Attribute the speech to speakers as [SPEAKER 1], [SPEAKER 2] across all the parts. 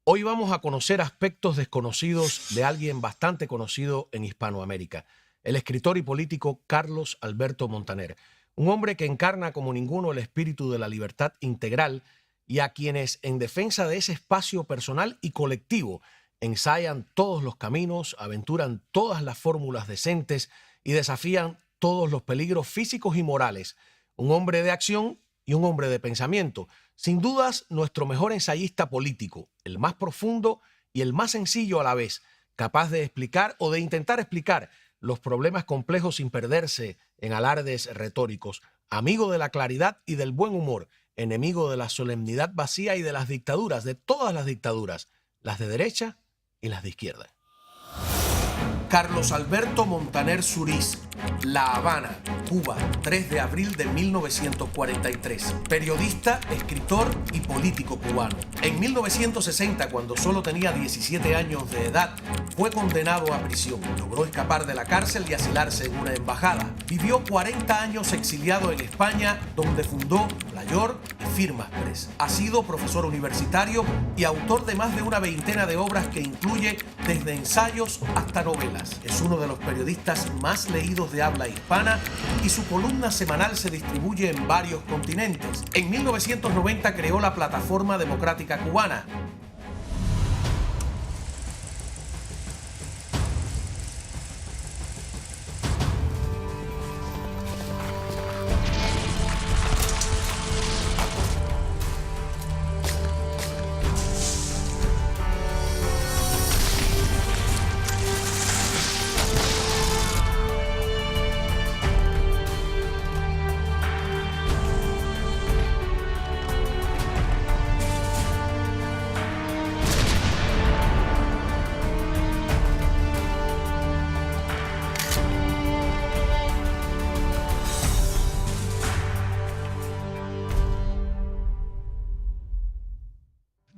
[SPEAKER 1] Hoy vamos a conocer aspectos desconocidos de alguien bastante conocido en Hispanoamérica, el escritor y político Carlos Alberto Montaner, un hombre que encarna como ninguno el espíritu de la libertad integral y a quienes, en defensa de ese espacio personal y colectivo, ensayan todos los caminos, aventuran todas las fórmulas decentes y desafían todos los peligros físicos y morales. Un hombre de acción y un hombre de pensamiento. Sin dudas, nuestro mejor ensayista político, el más profundo y el más sencillo a la vez, capaz de explicar o de intentar explicar los problemas complejos sin perderse en alardes retóricos, amigo de la claridad y del buen humor, enemigo de la solemnidad vacía y de las dictaduras, de todas las dictaduras, las de derecha y las de izquierda. Carlos Alberto Montaner Zuriz, La Habana, Cuba, 3 de abril de 1943. Periodista, escritor y político cubano. En 1960, cuando solo tenía 17 años de edad, fue condenado a prisión. Logró escapar de la cárcel y asilarse en una embajada. Vivió 40 años exiliado en España, donde fundó La York y Firmas Press. Ha sido profesor universitario y autor de más de una veintena de obras que incluye desde ensayos hasta novelas. Es uno de los periodistas más leídos de habla hispana y su columna semanal se distribuye en varios continentes. En 1990 creó la Plataforma Democrática Cubana.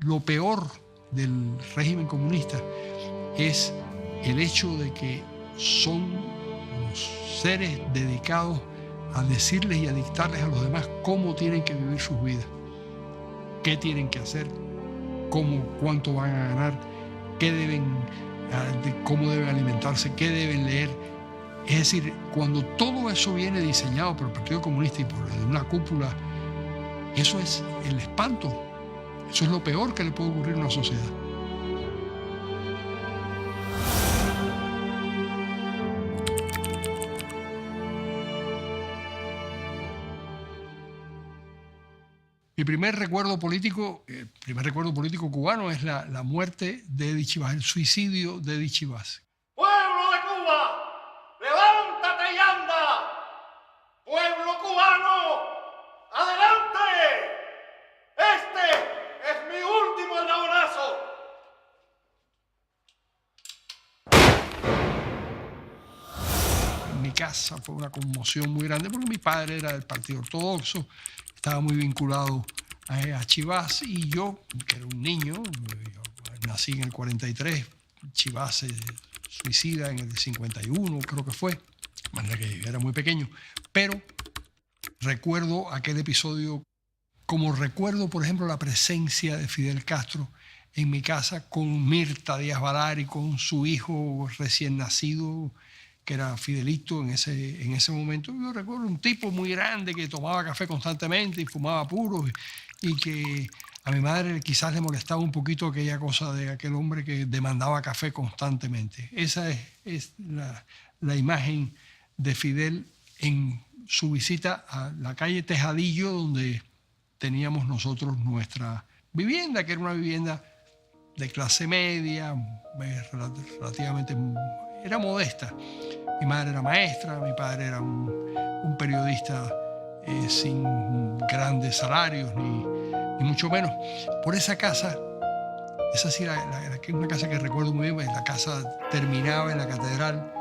[SPEAKER 2] Lo peor del régimen comunista es el hecho de que son los seres dedicados a decirles y a dictarles a los demás cómo tienen que vivir sus vidas, qué tienen que hacer, cuánto van a ganar, cómo deben alimentarse, qué deben leer. Es decir, cuando todo eso viene diseñado por el Partido Comunista y por una cúpula, eso es el espanto. Eso es lo peor que le puede ocurrir a una sociedad. Mi primer recuerdo político cubano es la muerte de Eddie Chivas, el suicidio de Eddie Chivas.
[SPEAKER 3] ¡Pueblo de Cuba! ¡Levántate y anda! ¡Pueblo cubano! ¡Adelante! ¡Este es mi último eslabonazo!
[SPEAKER 2] En mi casa fue una conmoción muy grande porque mi padre era del Partido Ortodoxo, estaba muy vinculado a Chivas y yo, que era un niño, yo nací en el 43, Chivas se suicida en el 51, creo que fue, de manera que era muy pequeño, pero recuerdo aquel episodio como recuerdo, por ejemplo, la presencia de Fidel Castro en mi casa con Mirta Díaz Balart y con su hijo recién nacido, que era Fidelito en ese momento. Yo recuerdo un tipo muy grande que tomaba café constantemente y fumaba puros y que a mi madre quizás le molestaba un poquito aquella cosa de aquel hombre que demandaba café constantemente. Esa es la imagen de Fidel en su visita a la calle Tejadillo, donde teníamos nosotros nuestra vivienda, que era una vivienda de clase media, relativamente, era modesta. Mi madre era maestra, mi padre era un periodista sin grandes salarios, ni mucho menos. Por esa casa, esa sí era una casa que recuerdo muy bien, la casa terminaba en la catedral,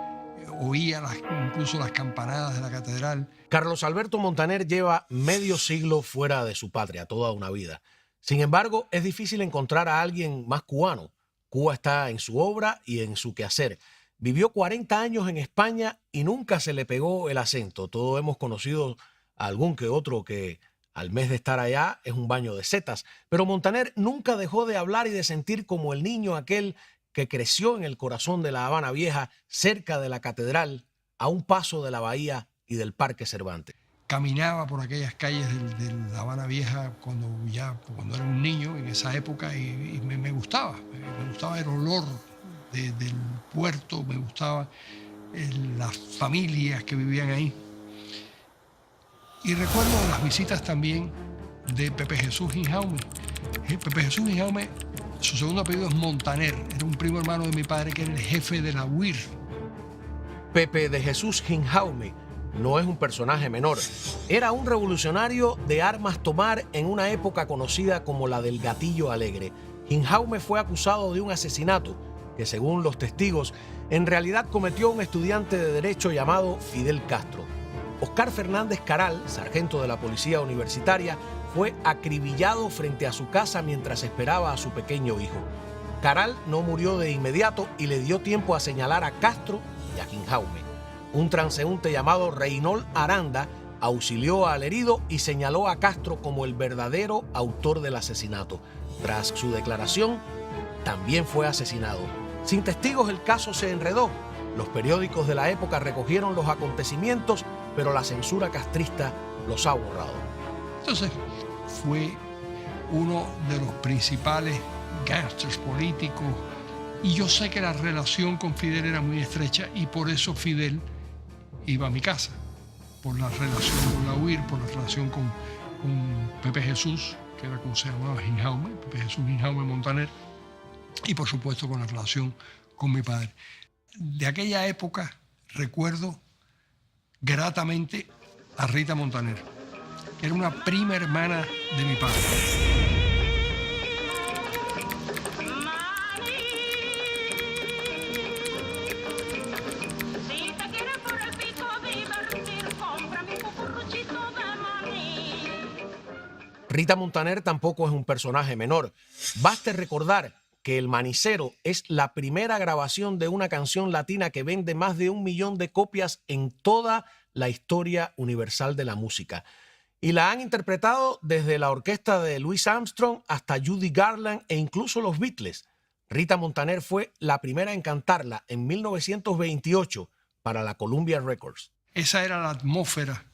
[SPEAKER 2] oía incluso las campanadas de la catedral.
[SPEAKER 1] Carlos Alberto Montaner lleva medio siglo fuera de su patria, toda una vida. Sin embargo, es difícil encontrar a alguien más cubano. Cuba está en su obra y en su quehacer. Vivió 40 años en España y nunca se le pegó el acento. Todos hemos conocido a algún que otro que Al mes de estar allá es un baño de setas, pero Montaner nunca dejó de hablar y de sentir como el niño aquel que creció en el corazón de La Habana Vieja, cerca de la catedral, a un paso de la bahía y del Parque Cervantes.
[SPEAKER 2] Caminaba por aquellas calles de La Habana Vieja cuando era un niño en esa época y me gustaba el olor del puerto, me gustaba las familias que vivían ahí. Y recuerdo las visitas también de Pepe Jesús Ginjaume. Pepe Jesús Ginjaume, su segundo apellido es Montaner, era un primo hermano de mi padre que era el jefe de la UIR.
[SPEAKER 1] Pepe de Jesús Ginjaume no es un personaje menor. Era un revolucionario de armas tomar en una época conocida como la del Gatillo Alegre. Ginjaume fue acusado de un asesinato que, según los testigos, en realidad cometió un estudiante de Derecho llamado Fidel Castro. Oscar Fernández Caral, sargento de la Policía Universitaria, fue acribillado frente a su casa mientras esperaba a su pequeño hijo. Caral no murió de inmediato y le dio tiempo a señalar a Castro y a Ginjaume. Un transeúnte llamado Reynold Aranda auxilió al herido y señaló a Castro como el verdadero autor del asesinato. Tras su declaración, también fue asesinado. Sin testigos, el caso se enredó. Los periódicos de la época recogieron los acontecimientos, pero la censura castrista los ha borrado.
[SPEAKER 2] Entonces, fue uno de los principales gángsters políticos y yo sé que la relación con Fidel era muy estrecha y por eso Fidel iba a mi casa, por la relación con la UIR, por la relación con Pepe Jesús, que era como se llamaba Ginjaume, Pepe Jesús Ginjaume Montaner, y por supuesto con la relación con mi padre. De aquella época recuerdo gratamente a Rita Montaner, que era una prima hermana de mi padre.
[SPEAKER 1] Rita Montaner tampoco es un personaje menor. Baste recordar que El Manicero es la primera grabación de una canción latina que vende más de 1 millón de copias en toda la historia universal de la música. Y la han interpretado desde la orquesta de Louis Armstrong hasta Judy Garland e incluso los Beatles. Rita Montaner fue la primera en cantarla en 1928 para la Columbia Records.
[SPEAKER 2] Esa era la atmósfera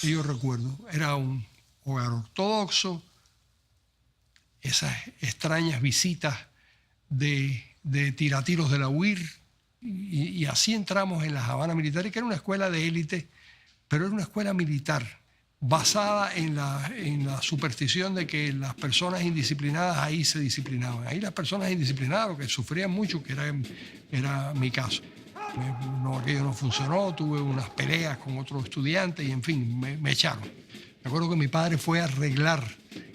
[SPEAKER 2] que yo recuerdo. Era un hogar ortodoxo, esas extrañas visitas de tiratiros de la UIR, y así entramos en la Habana Militar, que era una escuela de élite, pero era una escuela militar basada en la superstición de que las personas indisciplinadas ahí se disciplinaban. Ahí las personas indisciplinadas, lo que sufrían mucho, que era mi caso. Aquello no funcionó, tuve unas peleas con otros estudiantes y en fin, me echaron. Me acuerdo que mi padre fue a arreglar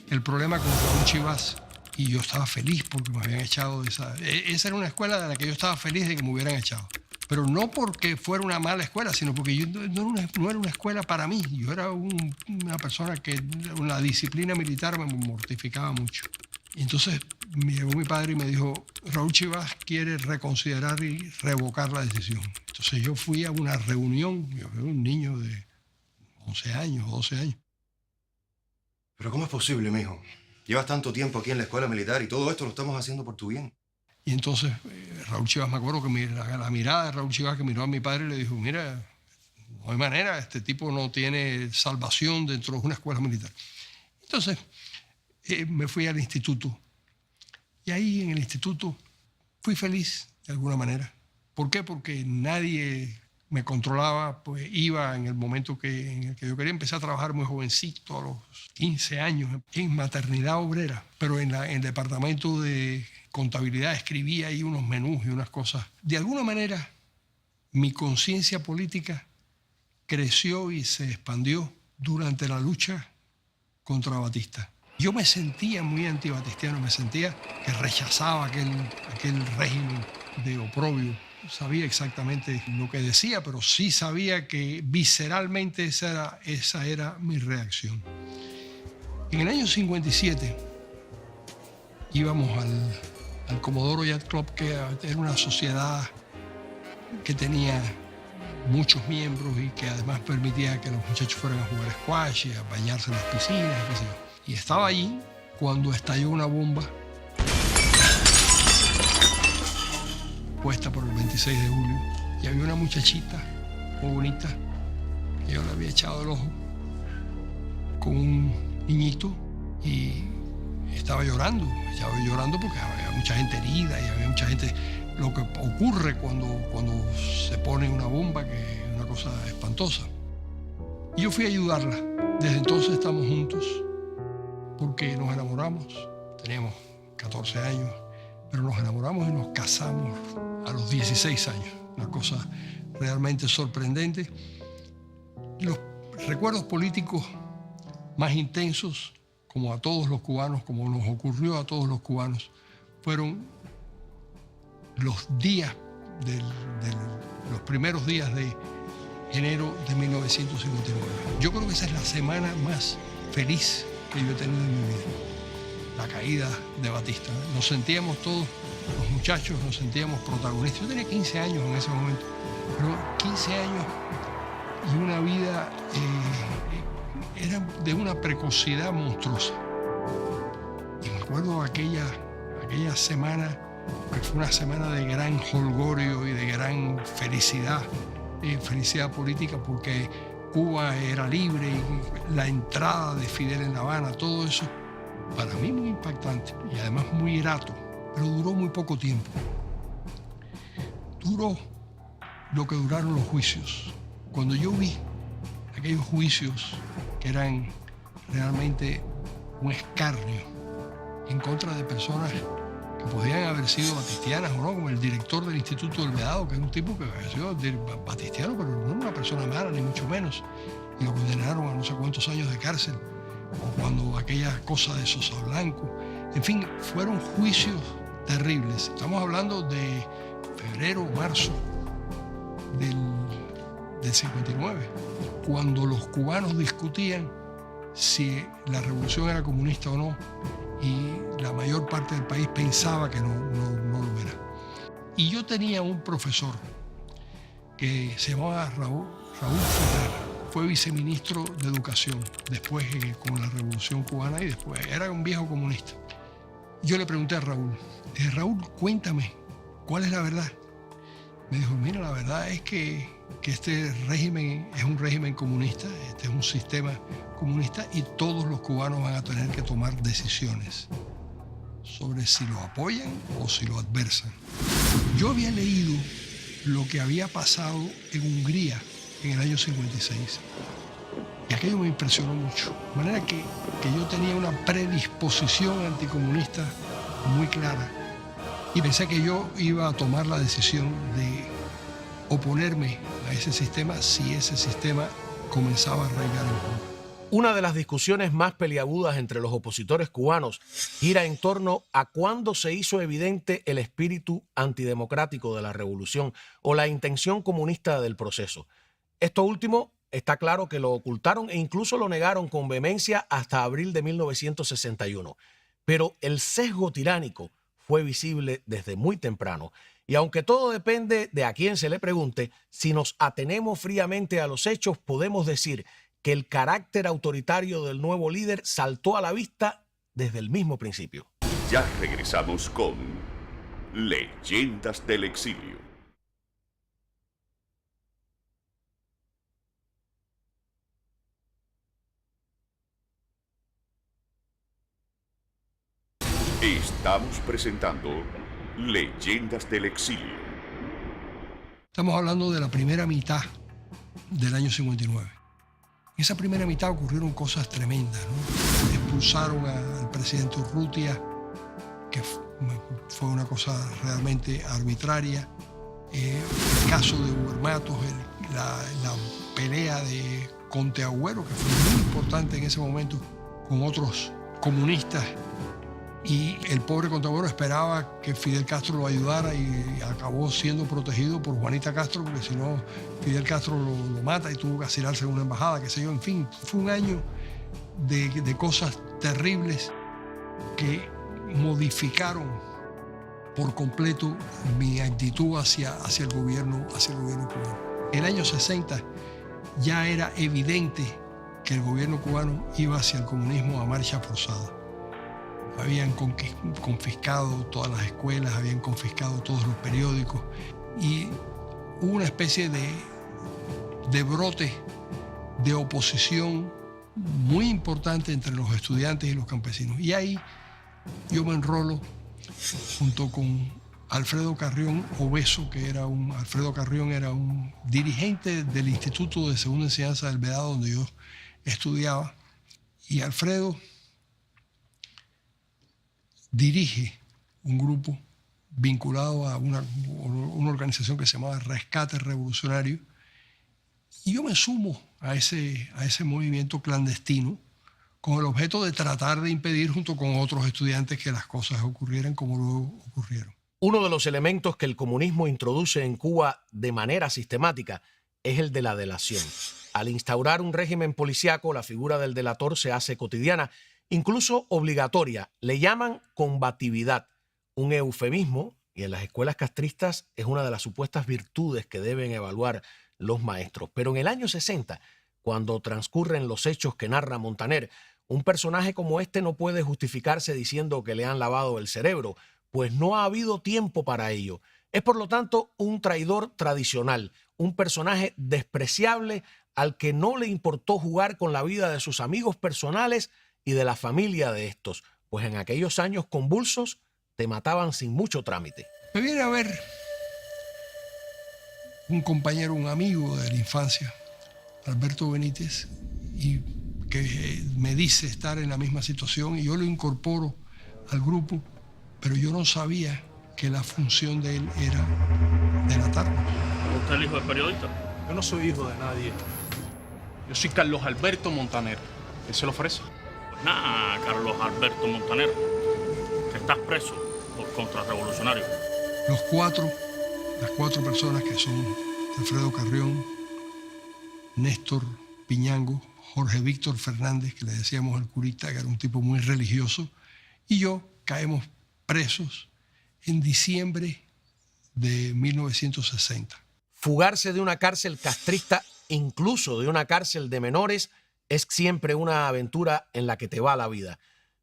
[SPEAKER 2] el problema con Raúl Chivas y yo estaba feliz porque me habían echado de esa. Esa era una escuela de la que yo estaba feliz de que me hubieran echado. Pero no porque fuera una mala escuela, sino porque yo no era una escuela para mí. Yo era una persona que la disciplina militar me mortificaba mucho. Y entonces me llegó mi padre y me dijo, Raúl Chivas quiere reconsiderar y revocar la decisión. Entonces yo fui a una reunión, yo era un niño de 11 años, 12 años.
[SPEAKER 4] ¿Pero cómo es posible, mijo? Llevas tanto tiempo aquí en la escuela militar y todo esto lo estamos haciendo por tu bien.
[SPEAKER 2] Y entonces Raúl Chivas, me acuerdo que la mirada de Raúl Chivas que miró a mi padre le dijo, mira, no hay manera, este tipo no tiene salvación dentro de una escuela militar. Entonces me fui al instituto y ahí en el instituto fui feliz de alguna manera. ¿Por qué? Porque nadie me controlaba, pues iba en el momento en el que yo quería. Empecé a trabajar muy jovencito, a los 15 años, en maternidad obrera, pero en el departamento de contabilidad escribía ahí unos menús y unas cosas. De alguna manera, mi conciencia política creció y se expandió durante la lucha contra Batista. Yo me sentía muy antibatistiano, me sentía que rechazaba aquel régimen de oprobio. Sabía exactamente lo que decía, pero sí sabía que visceralmente esa era mi reacción. En el año 57 íbamos al Comodoro Yacht Club, que era una sociedad que tenía muchos miembros y que además permitía que los muchachos fueran a jugar squash y a bañarse en las piscinas, qué sé yo. Y estaba allí cuando estalló una bomba puesta por el 26 de julio y había una muchachita muy bonita que yo le había echado el ojo con un niñito y estaba llorando porque había mucha gente herida y había mucha gente. Lo que ocurre cuando se pone una bomba, que es una cosa espantosa. Y yo fui a ayudarla. Desde entonces estamos juntos porque nos enamoramos. Teníamos 14 años, pero nos enamoramos y nos casamos a los 16 años. Una cosa realmente sorprendente. Los recuerdos políticos más intensos, como a todos los cubanos, como nos ocurrió a todos los cubanos, fueron los días los primeros días de enero de 1959. Yo creo que esa es la semana más feliz que yo he tenido en mi vida. La caída de Batista. Nos sentíamos todos, los muchachos, nos sentíamos protagonistas. Yo tenía 15 años en ese momento, pero 15 años y una vida era de una precocidad monstruosa. Y me acuerdo aquella semana, porque fue una semana de gran jolgorio y de gran felicidad política, porque Cuba era libre y la entrada de Fidel en La Habana, todo eso, para mí muy impactante y además muy grato, pero duró muy poco tiempo. Duró lo que duraron los juicios. Cuando yo vi aquellos juicios que eran realmente un escarnio en contra de personas que podían haber sido batistianas o no, como el director del Instituto del Vedado, que era un tipo que había sido batistiano, pero no era una persona mala, ni mucho menos, y lo condenaron a no sé cuántos años de cárcel, o cuando aquella cosa de Sosa Blanco. En fin, fueron juicios terribles. Estamos hablando de febrero, marzo del 59, cuando los cubanos discutían si la revolución era comunista o no, y la mayor parte del país pensaba que no lo era. Y yo tenía un profesor que se llamaba Raúl Ferrer, fue viceministro de Educación, después con la Revolución Cubana y después era un viejo comunista. Yo le pregunté a Raúl, Raúl, cuéntame, ¿cuál es la verdad? Me dijo, mira, la verdad es que este régimen es un régimen comunista, este es un sistema comunista y todos los cubanos van a tener que tomar decisiones sobre si lo apoyan o si lo adversan. Yo había leído lo que había pasado en Hungría en el año 56 y aquello me impresionó mucho. De manera que yo tenía una predisposición anticomunista muy clara y pensé que yo iba a tomar la decisión de oponerme a ese sistema si ese sistema comenzaba a arraigar en Cuba.
[SPEAKER 1] Una de las discusiones más peliagudas entre los opositores cubanos gira en torno a cuándo se hizo evidente el espíritu antidemocrático de la revolución o la intención comunista del proceso. Esto último está claro que lo ocultaron e incluso lo negaron con vehemencia hasta abril de 1961. Pero el sesgo tiránico fue visible desde muy temprano. Y aunque todo depende de a quién se le pregunte, si nos atenemos fríamente a los hechos, podemos decir que el carácter autoritario del nuevo líder saltó a la vista desde el mismo principio.
[SPEAKER 5] Ya regresamos con Leyendas del Exilio. Estamos presentando Leyendas del Exilio.
[SPEAKER 2] Estamos hablando de la primera mitad del año 59. En esa primera mitad ocurrieron cosas tremendas, ¿no? Expulsaron al presidente Urrutia, que fue una cosa realmente arbitraria. El caso de Hugo Matos, la pelea de Conte Agüero, que fue muy importante en ese momento, con otros comunistas. Y el pobre Conte Agüero esperaba que Fidel Castro lo ayudara y acabó siendo protegido por Juanita Castro, porque si no, Fidel Castro lo mata y tuvo que asilarse en una embajada, qué sé yo. En fin, fue un año de cosas terribles que modificaron por completo mi actitud hacia el gobierno cubano. el año 60 ya era evidente que el gobierno cubano iba hacia el comunismo a marcha forzada. Habían confiscado todas las escuelas, habían confiscado todos los periódicos y hubo una especie de brote de oposición muy importante entre los estudiantes y los campesinos. Y ahí yo me enrolo junto con Alfredo Carrión Obeso, Alfredo Carrión era un dirigente del Instituto de Segunda Enseñanza del Vedado, donde yo estudiaba, y Alfredo dirige un grupo vinculado a una organización que se llamaba Rescate Revolucionario, y yo me sumo a ese movimiento clandestino con el objeto de tratar de impedir junto con otros estudiantes que las cosas ocurrieran como luego ocurrieron.
[SPEAKER 1] Uno de los elementos que el comunismo introduce en Cuba de manera sistemática es el de la delación. Al instaurar un régimen policíaco, la figura del delator se hace cotidiana, incluso obligatoria. Le llaman combatividad, un eufemismo, y en las escuelas castristas es una de las supuestas virtudes que deben evaluar los maestros. Pero en el año 60, cuando transcurren los hechos que narra Montaner, un personaje como este no puede justificarse diciendo que le han lavado el cerebro, pues no ha habido tiempo para ello. Es por lo tanto un traidor tradicional, un personaje despreciable al que no le importó jugar con la vida de sus amigos personales y de la familia de estos, pues en aquellos años convulsos te mataban sin mucho trámite.
[SPEAKER 2] Me viene a ver un compañero, un amigo de la infancia, Alberto Benítez, y que me dice estar en la misma situación, y yo lo incorporo al grupo, pero yo no sabía que la función de él era delatarnos.
[SPEAKER 6] ¿Usted es el hijo del periodista?
[SPEAKER 7] Yo no soy hijo de nadie. Yo soy Carlos Alberto Montaner. ¿Qué se le ofrece?
[SPEAKER 6] Pues nada, Carlos Alberto Montaner, que estás preso por contrarrevolucionario.
[SPEAKER 2] Las cuatro personas que son Alfredo Carrión, Néstor Piñango, Jorge Víctor Fernández, que le decíamos el curita, que era un tipo muy religioso, y yo caemos presos en diciembre de 1960.
[SPEAKER 1] Fugarse de una cárcel castrista, incluso de una cárcel de menores, es siempre una aventura en la que te va la vida.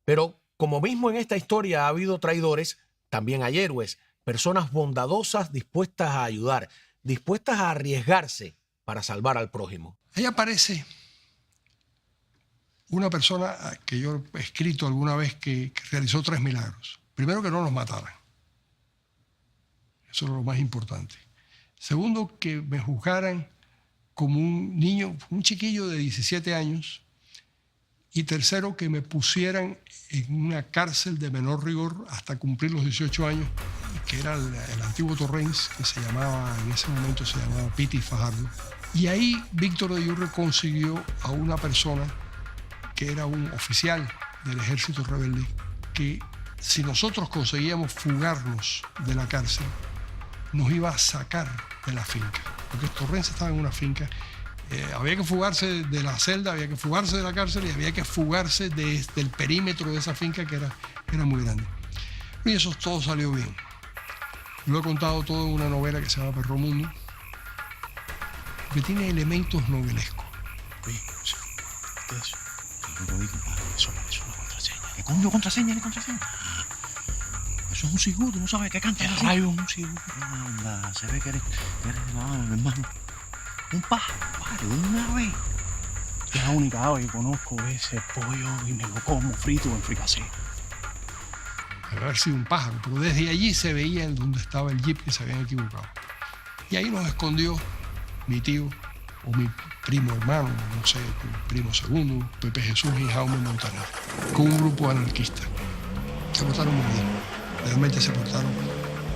[SPEAKER 1] Pero como mismo en esta historia ha habido traidores, también hay héroes, personas bondadosas dispuestas a ayudar, dispuestas a arriesgarse para salvar al prójimo.
[SPEAKER 2] Ahí aparece una persona que yo he escrito alguna vez que realizó 3 milagros. Primero, que no nos mataran. Eso es lo más importante. Segundo, que me juzgaran como un niño, un chiquillo de 17 años. Y tercero, que me pusieran en una cárcel de menor rigor hasta cumplir los 18 años, que era el antiguo Torrens, que se llamaba, en ese momento se llamaba Piti Fajardo. Y ahí Víctor de Yurre consiguió a una persona que era un oficial del ejército rebelde, que si nosotros conseguíamos fugarnos de la cárcel, nos iba a sacar de la finca, porque Torrens estaba en una finca. Había que fugarse de la celda, había que fugarse de la cárcel y había que fugarse del perímetro de esa finca que era muy grande. Y eso todo salió bien. Lo he contado todo en una novela que se llama Perro Mundo, que tiene elementos novelescos.
[SPEAKER 7] Oye, ¿qué es eso? Yo lo vi, compadre. Eso no es contraseña. ¿Qué coño contraseña? ¿Qué contraseña? Eso es un cigoto, no sabes qué canta. ¿Qué rayo es un cigoto? Anda, se ve que eres de la mano, hermano. Un pájaro, un ave. Es la única ave que conozco, ese pollo, y me lo como frito en fricasé.
[SPEAKER 2] Debe haber sido un pájaro, pero desde allí se veía en donde estaba el jeep, que se habían equivocado. Y ahí nos escondió mi tío, o mi primo hermano, no sé, primo segundo, Pepe Jesús y Jaume Montaner, con un grupo anarquista. Se portaron muy bien, realmente se portaron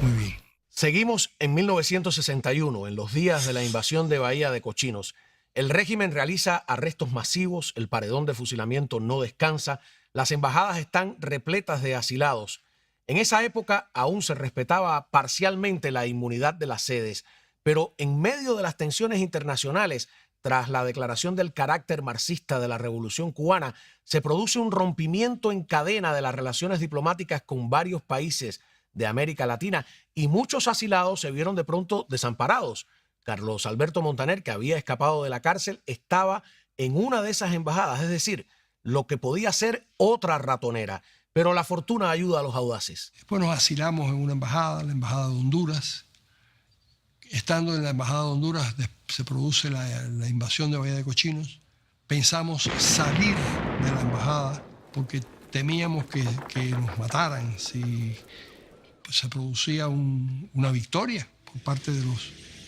[SPEAKER 2] muy bien.
[SPEAKER 1] Seguimos en 1961, en los días de la invasión de Bahía de Cochinos. El régimen realiza arrestos masivos, el paredón de fusilamiento no descansa, las embajadas están repletas de asilados. En esa época aún se respetaba parcialmente la inmunidad de las sedes, pero en medio de las tensiones internacionales, tras la declaración del carácter marxista de la Revolución Cubana, se produce un rompimiento en cadena de las relaciones diplomáticas con varios países de América Latina y muchos asilados se vieron de pronto desamparados. Carlos Alberto Montaner, que había escapado de la cárcel, estaba en una de esas embajadas, es decir, lo que podía ser otra ratonera. Pero la fortuna ayuda a los audaces.
[SPEAKER 2] Después nos asilamos en una embajada, la embajada de Honduras. Estando en la embajada de Honduras se produce la invasión de Bahía de Cochinos. Pensamos salir de la embajada porque temíamos que nos mataran si se producía una victoria por parte de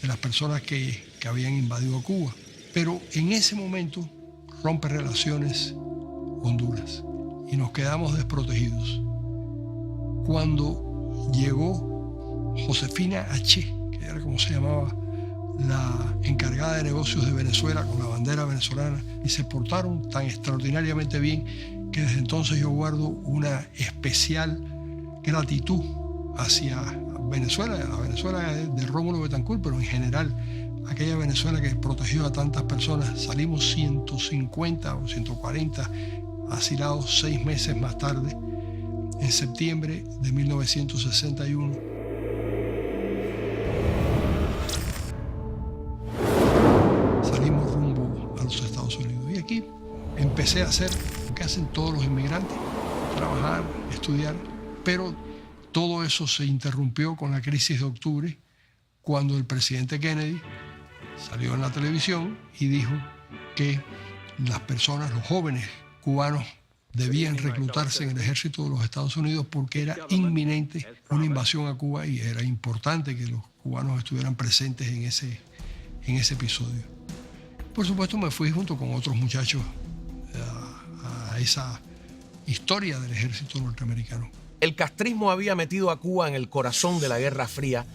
[SPEAKER 2] las personas que habían invadido Cuba. Pero en ese momento rompe relaciones Honduras y nos quedamos desprotegidos. Cuando llegó Josefina H., que era como se llamaba la encargada de negocios de Venezuela con la bandera venezolana, y se portaron tan extraordinariamente bien que desde entonces yo guardo una especial gratitud hacia Venezuela, la Venezuela de Rómulo Betancourt, pero en general aquella Venezuela que protegió a tantas personas. Salimos 150 o 140 asilados 6 meses más tarde, en septiembre de 1961. Salimos rumbo a los Estados Unidos. Y aquí empecé a hacer lo que hacen todos los inmigrantes, trabajar, estudiar, pero todo eso se interrumpió con la crisis de octubre, cuando el presidente Kennedy salió en la televisión y dijo que las personas, los jóvenes cubanos, debían reclutarse en el ejército de los Estados Unidos porque era inminente una invasión a Cuba y era importante que los cubanos estuvieran presentes en ese episodio. Por supuesto, me fui junto con otros muchachos a esa historia del ejército norteamericano.
[SPEAKER 1] El castrismo había metido a Cuba en el corazón de la Guerra Fría,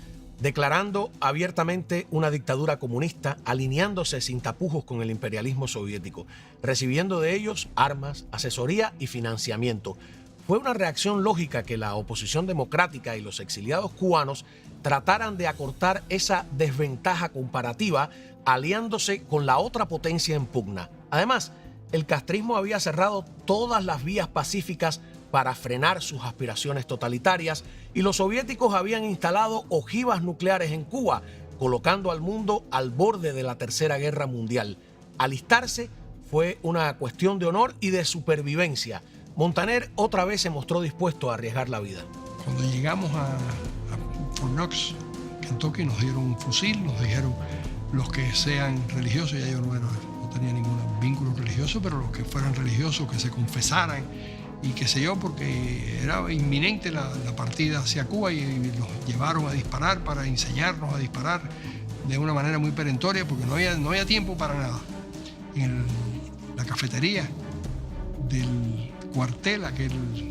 [SPEAKER 1] declarando abiertamente una dictadura comunista, alineándose sin tapujos con el imperialismo soviético, recibiendo de ellos armas, asesoría y financiamiento. Fue una reacción lógica que la oposición democrática y los exiliados cubanos trataran de acortar esa desventaja comparativa, aliándose con la otra potencia en pugna. Además, el castrismo había cerrado todas las vías pacíficas para frenar sus aspiraciones totalitarias, y los soviéticos habían instalado ojivas nucleares en Cuba, colocando al mundo al borde de la Tercera Guerra Mundial. Alistarse fue una cuestión de honor y de supervivencia. Montaner otra vez se mostró dispuesto a arriesgar la vida.
[SPEAKER 2] Cuando llegamos a Fort Knox, Kentucky, nos dieron un fusil, nos dijeron los que sean religiosos, ya yo no tenía ningún vínculo religioso, pero los que fueran religiosos, que se confesaran y qué sé yo, porque era inminente la partida hacia Cuba y nos llevaron a disparar para enseñarnos a disparar de una manera muy perentoria porque no había tiempo para nada. En la cafetería del cuartel,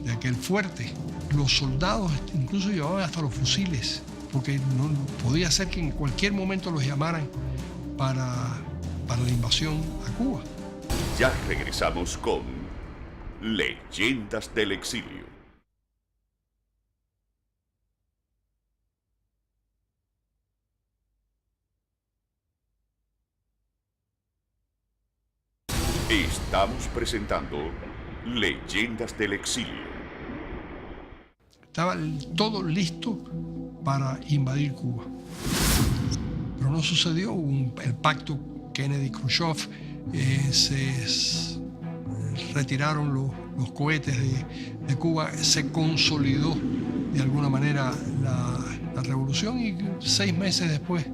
[SPEAKER 2] de aquel fuerte, los soldados incluso llevaban hasta los fusiles porque no podía ser que en cualquier momento los llamaran para la invasión a Cuba.
[SPEAKER 5] Ya regresamos con Leyendas del Exilio. Estamos presentando Leyendas del Exilio.
[SPEAKER 2] Estaba todo listo para invadir Cuba. Pero no sucedió. El pacto Kennedy-Khrushchev, se retiraron los cohetes de Cuba, se consolidó de alguna manera la revolución y 6 meses después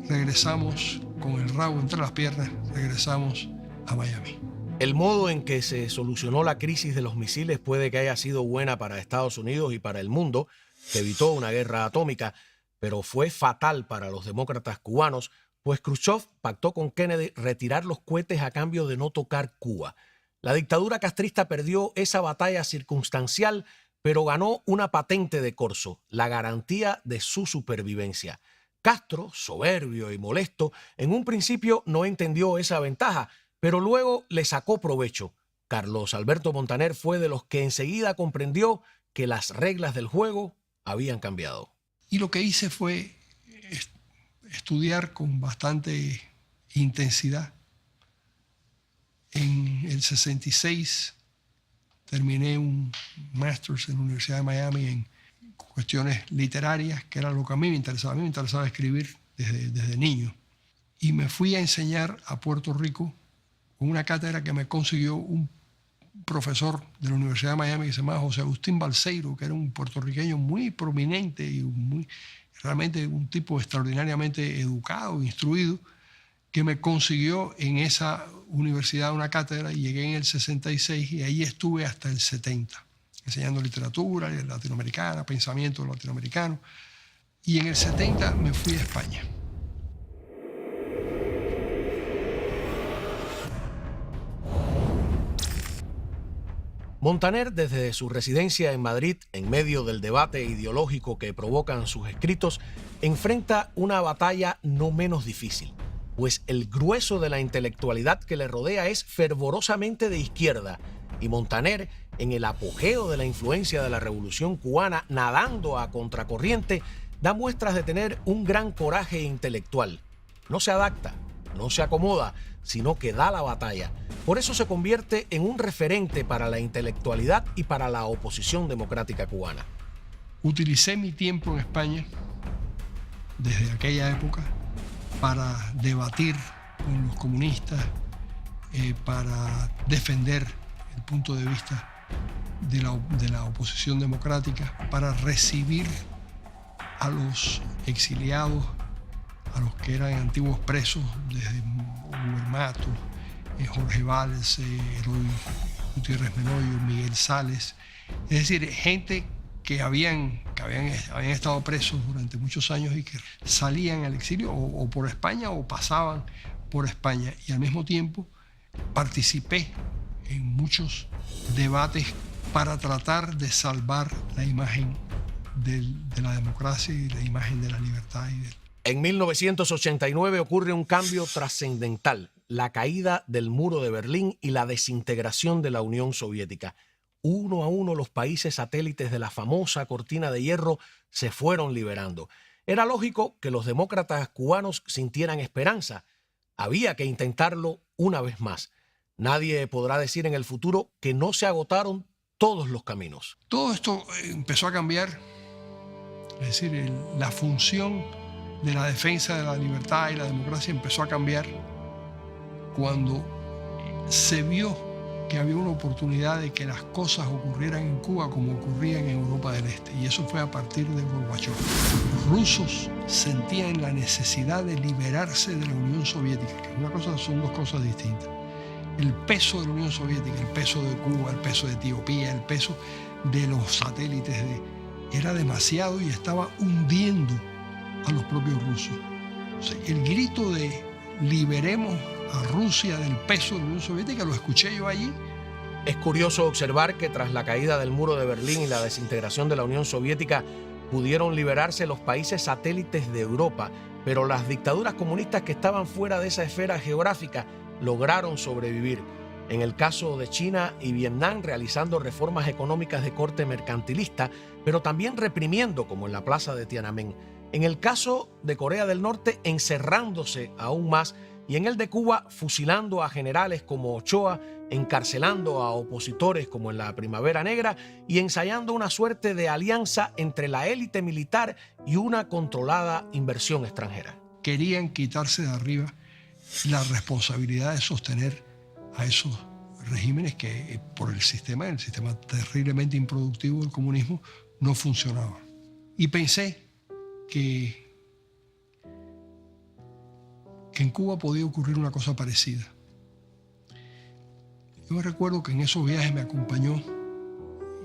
[SPEAKER 2] regresamos con el rabo entre las piernas, regresamos a Miami.
[SPEAKER 1] El modo en que se solucionó la crisis de los misiles puede que haya sido buena para Estados Unidos y para el mundo, que evitó una guerra atómica, pero fue fatal para los demócratas cubanos, pues Khrushchev pactó con Kennedy retirar los cohetes a cambio de no tocar Cuba. La dictadura castrista perdió esa batalla circunstancial, pero ganó una patente de corso, la garantía de su supervivencia. Castro, soberbio y molesto, en un principio no entendió esa ventaja, pero luego le sacó provecho. Carlos Alberto Montaner fue de los que enseguida comprendió que las reglas del juego habían cambiado.
[SPEAKER 2] Y lo que hice fue estudiar con bastante intensidad. En el 66 terminé un máster en la Universidad de Miami en cuestiones literarias, que era lo que a mí me interesaba. A mí me interesaba escribir desde niño. y me fui a enseñar a Puerto Rico con una cátedra que me consiguió un profesor de la Universidad de Miami que se llama José Agustín Balseiro, que era un puertorriqueño muy prominente y realmente un tipo extraordinariamente educado, instruido, que me consiguió en esa universidad una cátedra, y llegué en el 66 y ahí estuve hasta el 70, enseñando literatura latinoamericana, pensamiento latinoamericano, y en el 70 me fui a España.
[SPEAKER 1] Montaner, desde su residencia en Madrid, en medio del debate ideológico que provocan sus escritos, enfrenta una batalla no menos difícil, pues el grueso de la intelectualidad que le rodea es fervorosamente de izquierda, y Montaner, en el apogeo de la influencia de la Revolución cubana, nadando a contracorriente, da muestras de tener un gran coraje intelectual. No se adapta, no se acomoda, sino que da la batalla. Por eso se convierte en un referente para la intelectualidad y para la oposición democrática cubana.
[SPEAKER 2] Utilicé mi tiempo en España, desde aquella época, para debatir con los comunistas, para defender el punto de vista de la oposición democrática, para recibir a los exiliados, a los que eran antiguos presos, desde Hugo Mato, Jorge Valls, Eloy Gutiérrez Menoyo, Miguel Sales, es decir, gente que habían estado presos durante muchos años y que salían al exilio o por España o pasaban por España. Y al mismo tiempo participé en muchos debates para tratar de salvar la imagen de la democracia y la imagen de la libertad.
[SPEAKER 1] En 1989 ocurre un cambio trascendental, la caída del muro de Berlín y la desintegración de la Unión Soviética. Uno a uno los países satélites de la famosa cortina de hierro se fueron liberando. Era lógico que los demócratas cubanos sintieran esperanza. Había que intentarlo una vez más. Nadie podrá decir en el futuro que no se agotaron todos los caminos.
[SPEAKER 2] Todo esto empezó a cambiar, es decir, la función de la defensa de la libertad y la democracia empezó a cambiar cuando se vio que había una oportunidad de que las cosas ocurrieran en Cuba como ocurrían en Europa del Este, y eso fue a partir de Gorbachov. Los rusos sentían la necesidad de liberarse de la Unión Soviética, que son dos cosas distintas. El peso de la Unión Soviética, el peso de Cuba, el peso de Etiopía, el peso de los satélites era demasiado y estaba hundiendo a los propios rusos. O sea, el grito de liberemos a Rusia del peso de la Unión Soviética lo escuché yo allí.
[SPEAKER 1] Es curioso observar que tras la caída del muro de Berlín y la desintegración de la Unión Soviética pudieron liberarse los países satélites de Europa, pero las dictaduras comunistas que estaban fuera de esa esfera geográfica lograron sobrevivir. En el caso de China y Vietnam, realizando reformas económicas de corte mercantilista, pero también reprimiendo, como en la plaza de Tiananmen. En el caso de Corea del Norte, encerrándose aún más, y en el de Cuba, fusilando a generales como Ochoa, encarcelando a opositores como en la Primavera Negra y ensayando una suerte de alianza entre la élite militar y una controlada inversión extranjera.
[SPEAKER 2] Querían quitarse de arriba la responsabilidad de sostener a esos regímenes que por el sistema terriblemente improductivo del comunismo, no funcionaban. Y pensé que en Cuba podía ocurrir una cosa parecida. Yo recuerdo que en esos viajes me acompañó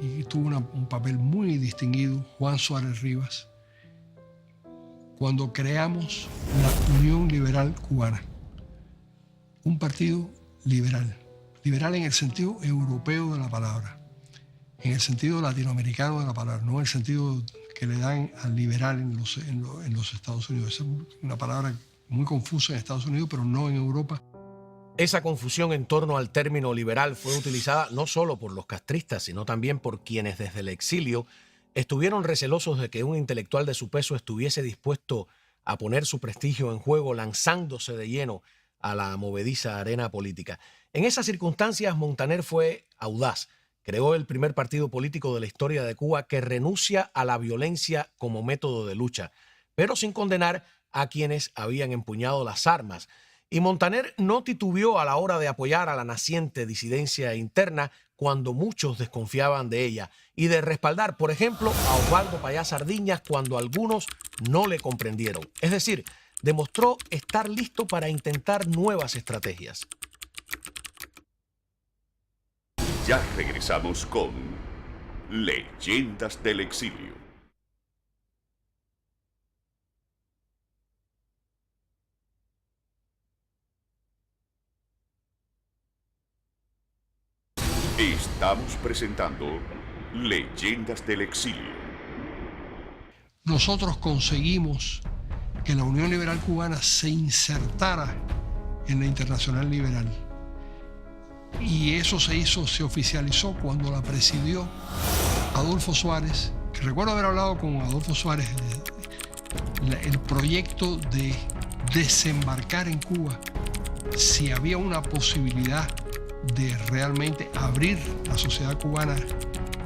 [SPEAKER 2] y tuvo un papel muy distinguido Juan Suárez Rivas cuando creamos la Unión Liberal Cubana, un partido liberal en el sentido europeo de la palabra, en el sentido latinoamericano de la palabra, no en el sentido que le dan al liberal en los Estados Unidos. Es una palabra muy confusa en Estados Unidos, pero no en Europa.
[SPEAKER 1] Esa confusión en torno al término liberal fue utilizada no solo por los castristas, sino también por quienes desde el exilio estuvieron recelosos de que un intelectual de su peso estuviese dispuesto a poner su prestigio en juego lanzándose de lleno a la movediza arena política. En esas circunstancias, Montaner fue audaz. Creó el primer partido político de la historia de Cuba que renuncia a la violencia como método de lucha, pero sin condenar a quienes habían empuñado las armas. Y Montaner no titubeó a la hora de apoyar a la naciente disidencia interna cuando muchos desconfiaban de ella y de respaldar, por ejemplo, a Osvaldo Payá Sardiñas cuando algunos no le comprendieron. Es decir, demostró estar listo para intentar nuevas estrategias.
[SPEAKER 5] Ya regresamos con Leyendas del Exilio. Estamos presentando Leyendas del Exilio.
[SPEAKER 2] Nosotros conseguimos que la Unión Liberal Cubana se insertara en la Internacional Liberal. Y eso se oficializó cuando la presidió Adolfo Suárez, que recuerdo haber hablado con Adolfo Suárez el proyecto de desembarcar en Cuba, si había una posibilidad de realmente abrir la sociedad cubana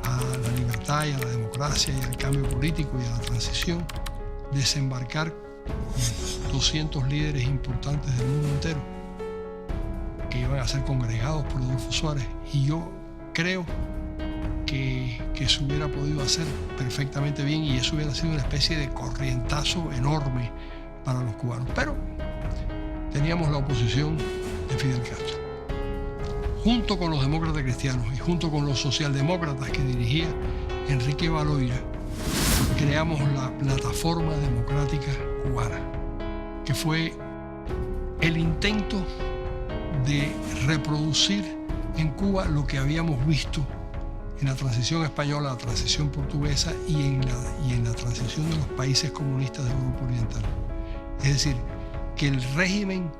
[SPEAKER 2] a la libertad y a la democracia y al cambio político y a la transición, desembarcar con 200 líderes importantes del mundo entero que iban a ser congregados por Adolfo Suárez. Y yo creo que se hubiera podido hacer perfectamente bien y eso hubiera sido una especie de corrientazo enorme para los cubanos. Pero teníamos la oposición de Fidel Castro. Junto con los demócratas cristianos y junto con los socialdemócratas que dirigía Enrique Baloira, creamos la Plataforma Democrática Cubana, que fue el intento de reproducir en Cuba lo que habíamos visto en la transición española, la transición portuguesa y en la transición de los países comunistas de Europa Oriental. Es decir, que el régimen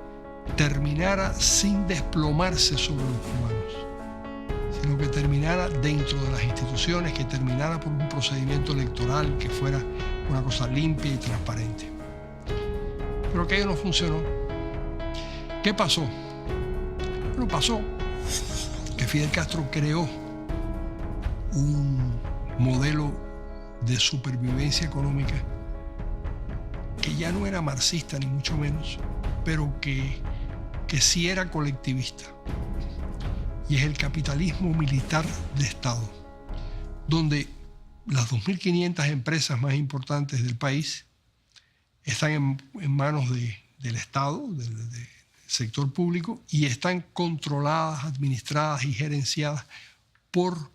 [SPEAKER 2] terminara sin desplomarse sobre los cubanos, sino que terminara dentro de las instituciones, que terminara por un procedimiento electoral que fuera una cosa limpia y transparente. Pero aquello no funcionó. ¿Qué pasó? Bueno, pasó que Fidel Castro creó un modelo de supervivencia económica que ya no era marxista ni mucho menos, pero que sí era colectivista. Y es el capitalismo militar de Estado, donde las 2.500 empresas más importantes del país están en manos del Estado, del sector público, y están controladas, administradas y gerenciadas por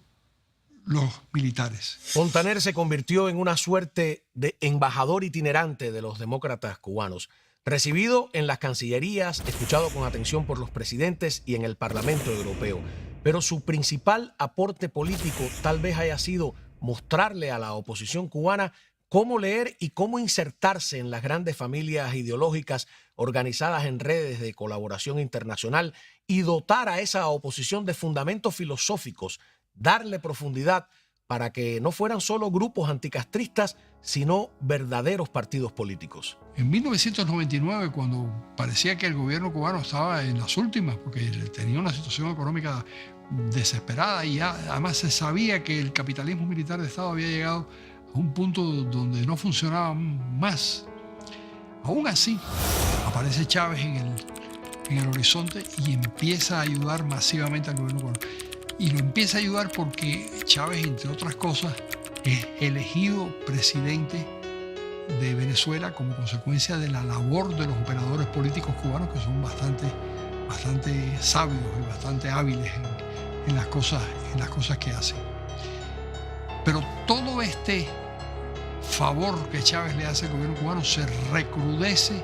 [SPEAKER 2] los militares.
[SPEAKER 1] Montaner se convirtió en una suerte de embajador itinerante de los demócratas cubanos, recibido en las cancillerías, escuchado con atención por los presidentes y en el Parlamento Europeo. Pero su principal aporte político tal vez haya sido mostrarle a la oposición cubana cómo leer y cómo insertarse en las grandes familias ideológicas organizadas en redes de colaboración internacional y dotar a esa oposición de fundamentos filosóficos, darle profundidad para que no fueran solo grupos anticastristas, sino verdaderos partidos políticos.
[SPEAKER 2] En 1999, cuando parecía que el gobierno cubano estaba en las últimas, porque tenía una situación económica desesperada y además se sabía que el capitalismo militar de Estado había llegado a un punto donde no funcionaba más. Aún así, aparece Chávez en el horizonte y empieza a ayudar masivamente al gobierno cubano. Y lo empieza a ayudar porque Chávez, entre otras cosas, es elegido presidente de Venezuela como consecuencia de la labor de los operadores políticos cubanos, que son bastante sabios y bastante hábiles en las cosas que hacen. Pero todo este favor que Chávez le hace al gobierno cubano se recrudece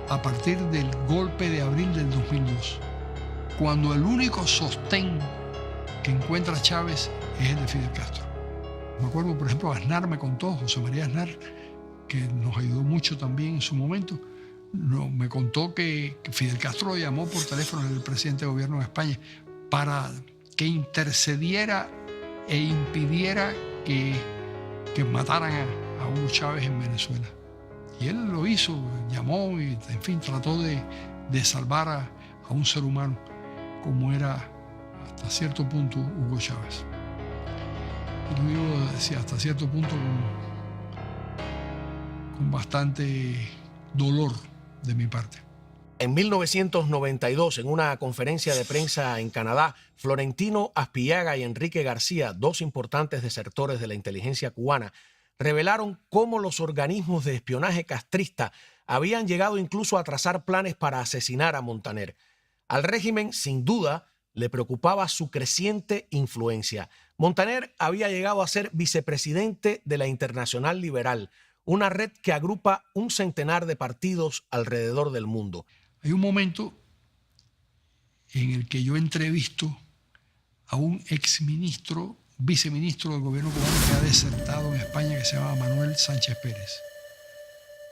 [SPEAKER 2] a partir del golpe de abril del 2002, cuando el único sostén que encuentra Chávez es el de Fidel Castro. Me acuerdo, por ejemplo, Aznar me contó, José María Aznar, que nos ayudó mucho también en su momento, me contó que Fidel Castro lo llamó por teléfono, el presidente de gobierno de España, para que intercediera e impidiera que mataran a Hugo Chávez en Venezuela. Y él lo hizo, llamó y, en fin, trató de salvar a un ser humano como era hasta cierto punto Hugo Chávez. Y lo digo, decía, hasta cierto punto con bastante dolor de mi parte.
[SPEAKER 1] En 1992, en una conferencia de prensa en Canadá, Florentino Aspillaga y Enrique García, dos importantes desertores de la inteligencia cubana, revelaron cómo los organismos de espionaje castrista habían llegado incluso a trazar planes para asesinar a Montaner. Al régimen, sin duda, le preocupaba su creciente influencia. Montaner había llegado a ser vicepresidente de la Internacional Liberal, una red que agrupa un centenar de partidos alrededor del mundo.
[SPEAKER 2] Hay un momento en el que yo entrevisto a un exministro, viceministro del gobierno cubano que ha desertado en España, que se llama Manuel Sánchez Pérez.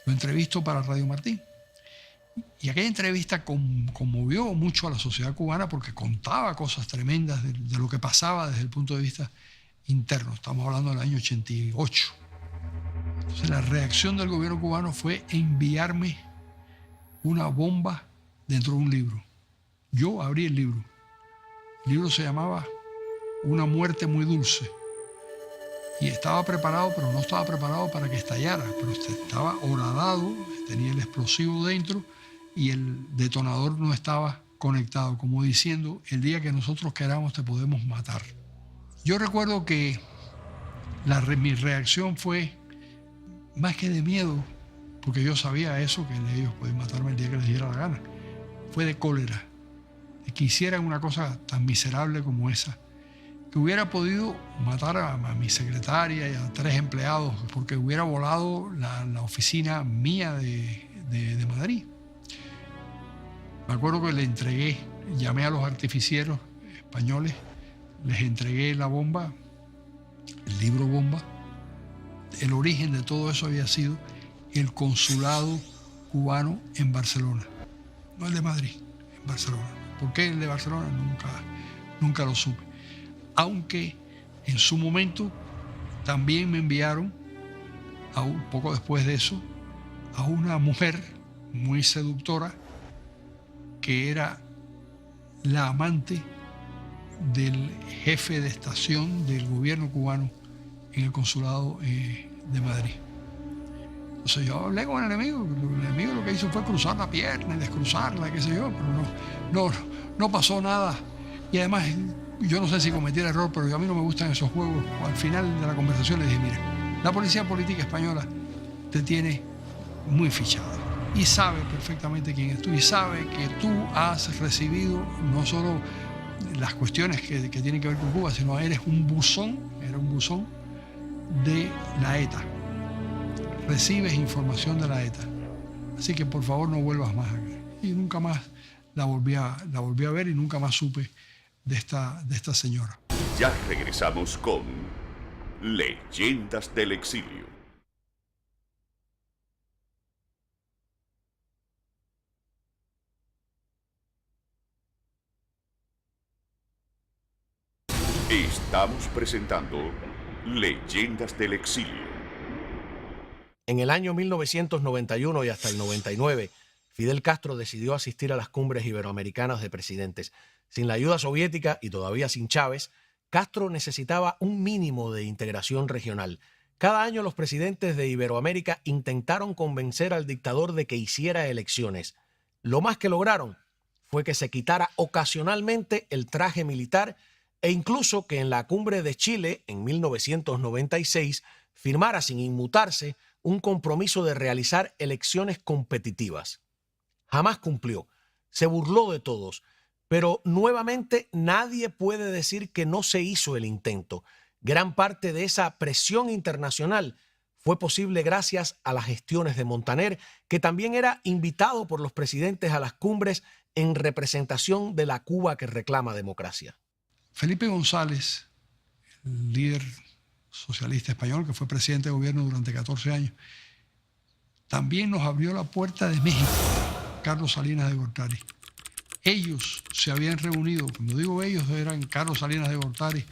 [SPEAKER 2] Lo entrevisto para Radio Martín. Y aquella entrevista conmovió mucho a la sociedad cubana porque contaba cosas tremendas de lo que pasaba desde el punto de vista interno. Estamos hablando del año 88. Entonces la reacción del gobierno cubano fue enviarme una bomba dentro de un libro. Yo abrí el libro. El libro se llamaba Una muerte muy dulce. Y estaba preparado, pero no estaba preparado para que estallara. Pero estaba horadado, tenía el explosivo dentro y el detonador no estaba conectado, como diciendo, el día que nosotros queramos te podemos matar. Yo recuerdo que mi reacción fue más que de miedo, porque yo sabía eso, que ellos pueden matarme el día que les diera la gana. Fue de cólera, de que hicieran una cosa tan miserable como esa, que hubiera podido matar a mi secretaria y a 3 empleados, porque hubiera volado la oficina mía de Madrid. Me acuerdo que le entregué, llamé a los artificieros españoles, les entregué la bomba, el libro bomba. El origen de todo eso había sido el consulado cubano en Barcelona, no el de Madrid, en Barcelona. ¿Por qué el de Barcelona? Nunca lo supe. Aunque en su momento también me enviaron, un poco después de eso, a una mujer muy seductora que era la amante del jefe de estación del gobierno cubano en el consulado de Madrid. Entonces yo hablé con el enemigo lo que hizo fue cruzar la pierna y descruzarla, qué sé yo, pero no pasó nada. Y además, yo no sé si cometí el error, pero a mí no me gustan esos juegos. Al final de la conversación le dije, mira, la policía política española te tiene muy fichado y sabe perfectamente quién es tú y sabe que tú has recibido no solo las cuestiones que tienen que ver con Cuba, sino era un buzón de la ETA. Recibes información de la ETA. Así que por favor no vuelvas más aquí. Y nunca más la volví a ver y nunca más supe de esta señora.
[SPEAKER 5] Ya regresamos con Leyendas del Exilio. Estamos presentando Leyendas del Exilio.
[SPEAKER 1] En el año 1991 y hasta el 99, Fidel Castro decidió asistir a las cumbres iberoamericanas de presidentes. Sin la ayuda soviética y todavía sin Chávez, Castro necesitaba un mínimo de integración regional. Cada año los presidentes de Iberoamérica intentaron convencer al dictador de que hiciera elecciones. Lo más que lograron fue que se quitara ocasionalmente el traje militar e incluso que en la cumbre de Chile en 1996 firmara sin inmutarse un compromiso de realizar elecciones competitivas. Jamás cumplió, se burló de todos, pero nuevamente nadie puede decir que no se hizo el intento. Gran parte de esa presión internacional fue posible gracias a las gestiones de Montaner, que también era invitado por los presidentes a las cumbres en representación de la Cuba que reclama democracia.
[SPEAKER 2] Felipe González, el líder socialista español, que fue presidente de gobierno durante 14 años, también nos abrió la puerta de México, Carlos Salinas de Gortari. Ellos se habían reunido, cuando digo ellos, eran Carlos Salinas de Gortari,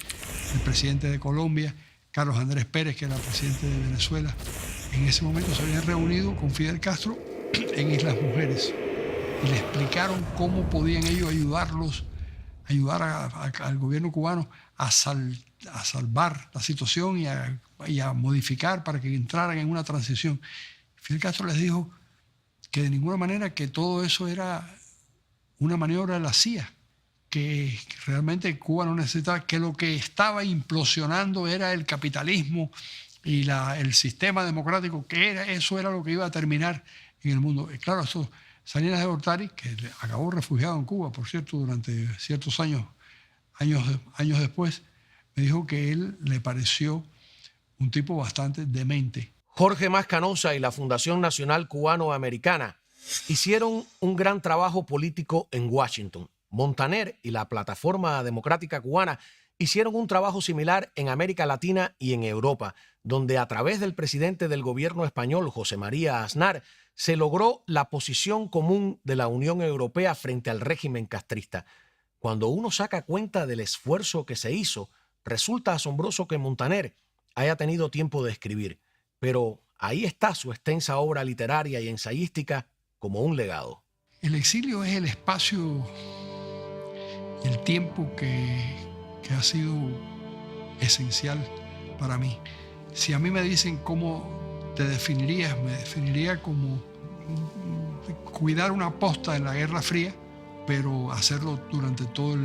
[SPEAKER 2] el presidente de Colombia, Carlos Andrés Pérez, que era presidente de Venezuela. En ese momento se habían reunido con Fidel Castro en Islas Mujeres y le explicaron cómo podían ellos ayudar al gobierno cubano a salvar la situación y a modificar para que entraran en una transición. Fidel Castro les dijo que de ninguna manera que todo eso era una maniobra de la CIA, que realmente Cuba no necesitaba, que lo que estaba implosionando era el capitalismo y el sistema democrático, eso era lo que iba a terminar en el mundo. Y claro, Salinas de Gortari, que acabó refugiado en Cuba, por cierto, durante ciertos años después, me dijo que él le pareció un tipo bastante demente.
[SPEAKER 1] Jorge Mas Canosa y la Fundación Nacional Cubano-Americana hicieron un gran trabajo político en Washington. Montaner y la Plataforma Democrática Cubana hicieron un trabajo similar en América Latina y en Europa, donde a través del presidente del gobierno español, José María Aznar, se logró la posición común de la Unión Europea frente al régimen castrista. Cuando uno saca cuenta del esfuerzo que se hizo, resulta asombroso que Montaner haya tenido tiempo de escribir, pero ahí está su extensa obra literaria y ensayística como un legado.
[SPEAKER 2] El exilio es el espacio y el tiempo que ha sido esencial para mí. Si a mí me dicen cómo te definirías, me definiría como cuidar una posta en la Guerra Fría, pero hacerlo durante toda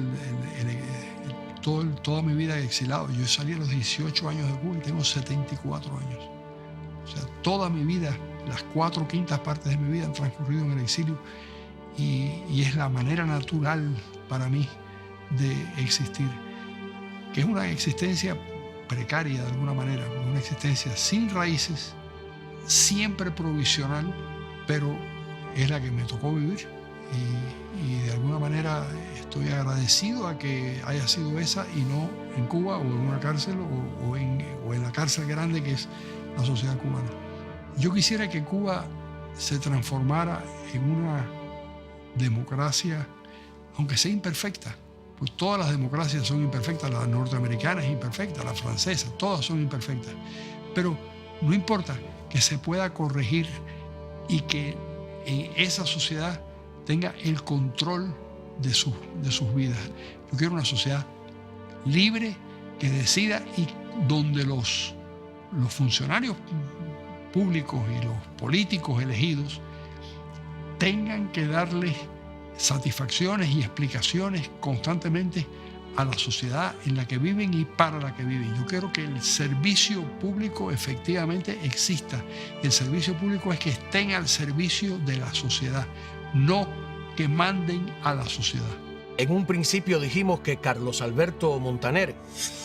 [SPEAKER 2] mi vida exilado. Yo salí a los 18 años de Cuba y tengo 74 años. O sea, toda mi vida, las 4/5 partes de mi vida han transcurrido en el exilio y es la manera natural para mí de existir, que es una existencia precaria de alguna manera, una existencia sin raíces, siempre provisional, pero es la que me tocó vivir y de alguna manera estoy agradecido a que haya sido esa y no en Cuba o en una cárcel o en la cárcel grande que es la sociedad cubana. Yo quisiera que Cuba se transformara en una democracia, aunque sea imperfecta, pues todas las democracias son imperfectas, la norteamericana es imperfecta, la francesa, todas son imperfectas, pero no importa, que se pueda corregir y que esa sociedad tenga el control de sus vidas. Yo quiero una sociedad libre, que decida y donde los funcionarios públicos y los políticos elegidos tengan que darles satisfacciones y explicaciones constantemente a la sociedad en la que viven y para la que viven. Yo quiero que el servicio público efectivamente exista. El servicio público es que estén al servicio de la sociedad, no que manden a la sociedad.
[SPEAKER 1] En un principio dijimos que Carlos Alberto Montaner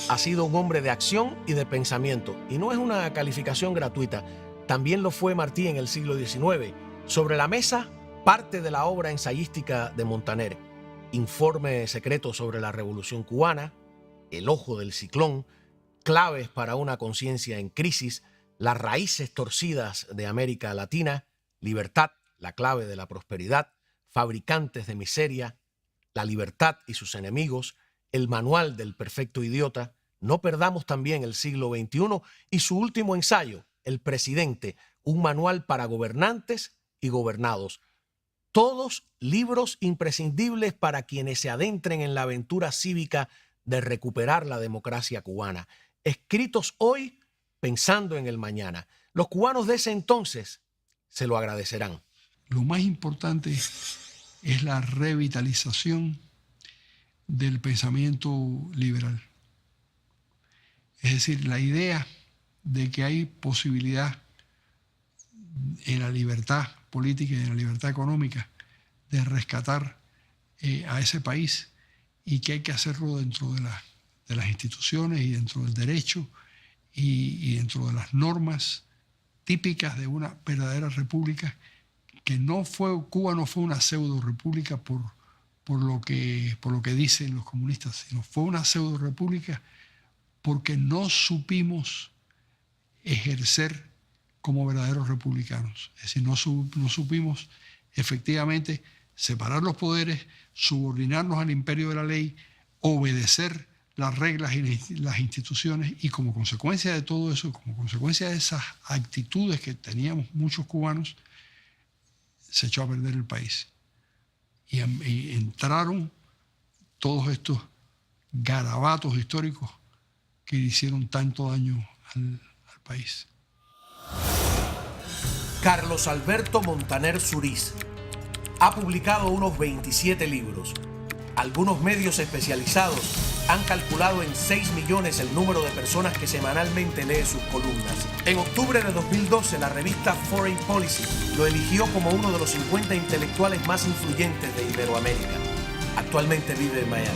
[SPEAKER 1] ha sido un hombre de acción y de pensamiento, y no es una calificación gratuita. También lo fue Martí en el siglo XIX. Sobre la mesa, parte de la obra ensayística de Montaner: Informe secreto sobre la Revolución Cubana, El ojo del ciclón, Claves para una conciencia en crisis, Las raíces torcidas de América Latina, Libertad, la clave de la prosperidad, Fabricantes de miseria, La libertad y sus enemigos, El manual del perfecto idiota, No perdamos también el siglo XXI, y su último ensayo, El presidente, un manual para gobernantes y gobernados. Todos libros imprescindibles para quienes se adentren en la aventura cívica de recuperar la democracia cubana, escritos hoy pensando en el mañana. Los cubanos de ese entonces se lo agradecerán.
[SPEAKER 2] Lo más importante es la revitalización del pensamiento liberal. Es decir, la idea de que hay posibilidad en la libertad política y en la libertad económica de rescatar a ese país y que hay que hacerlo dentro de las instituciones y dentro del derecho y dentro de las normas típicas de una verdadera república, que Cuba no fue una pseudo república por lo que dicen los comunistas, sino fue una pseudo república porque no supimos ejercer como verdaderos republicanos. Es decir, no supimos efectivamente separar los poderes, subordinarnos al imperio de la ley, obedecer las reglas y las instituciones, y como consecuencia de todo eso, como consecuencia de esas actitudes que teníamos muchos cubanos, se echó a perder el país. Y entraron todos estos garabatos históricos que hicieron tanto daño al país.
[SPEAKER 1] Carlos Alberto Montaner Zuriz ha publicado unos 27 libros. Algunos medios especializados han calculado en 6 millones el número de personas que semanalmente lee sus columnas. En octubre de 2012, la revista Foreign Policy lo eligió como uno de los 50 intelectuales más influyentes de Iberoamérica. Actualmente vive en Miami.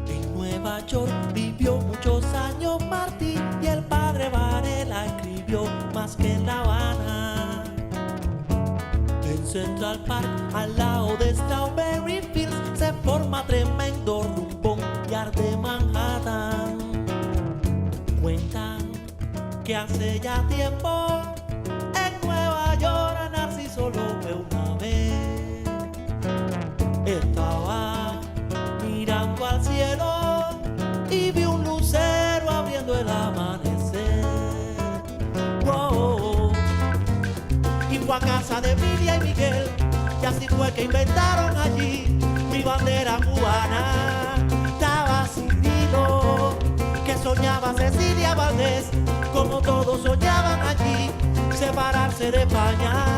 [SPEAKER 8] En Nueva York vivió muchos años Martí y el padre Varela escribió más que en La Habana. En Central Park, al lado de Strawberry Fields, se forma tremendo rumbón y arde Manhattan. Cuentan que hace ya tiempo en Nueva York a Narciso lo ve una vez. Estaba mirando al cielo y vi un lucero abriendo el amanecer. Wow. Y fue a casa de Emilia y Miguel, y así fue que inventaron allí mi bandera cubana. Estaba Cirilo, que soñaba Cecilia Valdés, como todos soñaban allí, separarse de España.